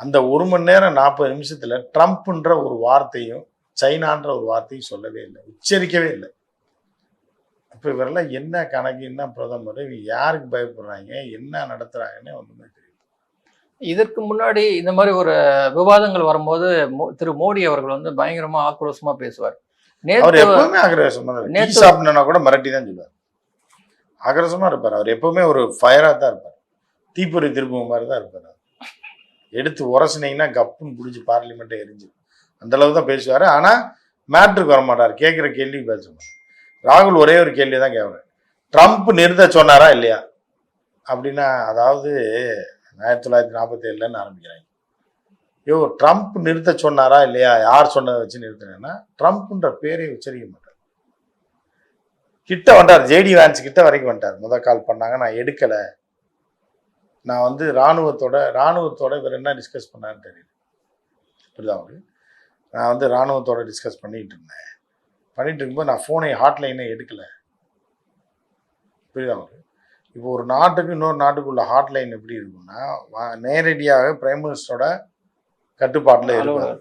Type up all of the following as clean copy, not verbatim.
அந்த 1 மணி நேரம் 40 நிமிஷத்துல ட்ரம்ப்ன்ற ஒரு வார்த்தையும் சைனான்ற ஒரு வார்த்தையும் சொல்லவே இல்லை, உச்சரிக்கவே இல்லை. அப்ப இவரெல்லாம் என்ன கணக்கு, என்ன பிரதமர், இவங்க யாருக்கு பயப்படுறாங்க, என்ன நடத்துறாங்கன்னு ஒண்ணுமே தெரியல. இதற்கு முன்னாடி இந்த மாதிரி ஒரு விவாதங்கள் வரும்போது திரு மோடி அவர்கள் வந்து பயங்கரமா ஆக்ரோஷமா பேசுவார். அவர் எப்பவுமே ஆக்ரோஷமா டீ சாப்பிடணும்னா கூட மிரட்டி தான் சொல்லுவார். ஆக்ரோஷமா இருப்பார். அவர் எப்பவுமே ஒரு ஃபயரா தான் இருப்பார். தீப்பொறி திருப்பும் மாதிரி தான் இருப்பார். எடுத்து உரசினீங்கன்னா கப்புன்னு பிடிச்சி பார்லிமெண்ட்டை எரிஞ்சு அந்த அளவு தான் பேசுவார். ஆனால் மேட்ருக்கு வர மாட்டார், கேட்குற கேள்வி பேச மாட்டார். ராகுல் ஒரே ஒரு கேள்வி தான் கேட்குறாரு, ட்ரம்ப் நிறுத்த சொன்னாரா இல்லையா அப்படின்னா, அதாவது 1947 ஆரம்பிக்கிறாங்க. யோ, ட்ரம்ப் நிறுத்த சொன்னாரா இல்லையா, யார் சொன்னதை வச்சு நிறுத்தினேன்னா ட்ரம்ப்ன்ற பேரை உச்சரிக்க மாட்டார். கிட்ட வந்துட்டார், ஜேடி வான்ஸ் கிட்ட வரைக்கும் வந்துட்டார். முதல் கால் பண்ணாங்க, நான் எடுக்கலை, நான் வந்து இராணுவத்தோட இவர் என்ன டிஸ்கஸ் பண்ணான்னு தெரியல. புரியுதா அவருக்கு? நான் வந்து இராணுவத்தோட டிஸ்கஸ் பண்ணிட்டு இருக்கும்போது நான் ஃபோனை ஹாட்லைனை எடுக்கலை. புரியுதா அவருக்கு? இப்போ ஒரு நாட்டுக்கு இன்னொரு நாட்டுக்குள்ள ஹாட்லைன் எப்படி இருக்குன்னா, நேரடியாக பிரைம் மினிஸ்டரோட கட்டுப்பாட்டில் இருப்பார்.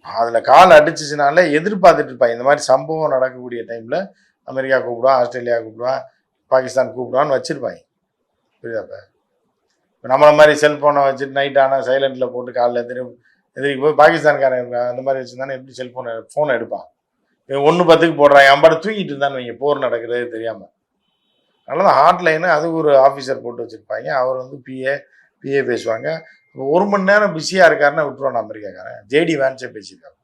அதில் கால் அடிச்சிச்சுனாலே எதிர்பார்த்துட்டு இருப்பாங்க. இந்த மாதிரி சம்பவம் நடக்கக்கூடிய டைமில் அமெரிக்கா கூப்பிடுவான், ஆஸ்திரேலியா கூப்பிடுவான், பாகிஸ்தான் கூப்பிடுவான்னு வச்சுருப்பாங்க. புரியுதாப்பா? இப்போ நம்மளை மாதிரி செல்ஃபோனை வச்சுட்டு நைட் ஆனால் சைலண்டில் போட்டு காலைல எதிரிக்கு போய் பாகிஸ்தான்காரன் அந்த மாதிரி வச்சுருந்தானே எப்படி ஃபோனை எடுப்பான். 1:10 போடுறாங்க, அம்பாடு தூங்கிட்டு இருந்தான்னு வைங்க, போர் நடக்கிறது தெரியாமல். அதனால தான் ஹாட்லைனு அது ஒரு ஆஃபீஸர் போட்டு வச்சுருப்பாங்க. அவர் வந்து பிஏ பேசுவாங்க. 1 மணி நேரம் பிஸியாக இருக்காருன்னா விட்டுருவான் அமெரிக்காக்காரன். ஜேடி வான்ஸே பேசியிருக்காரு.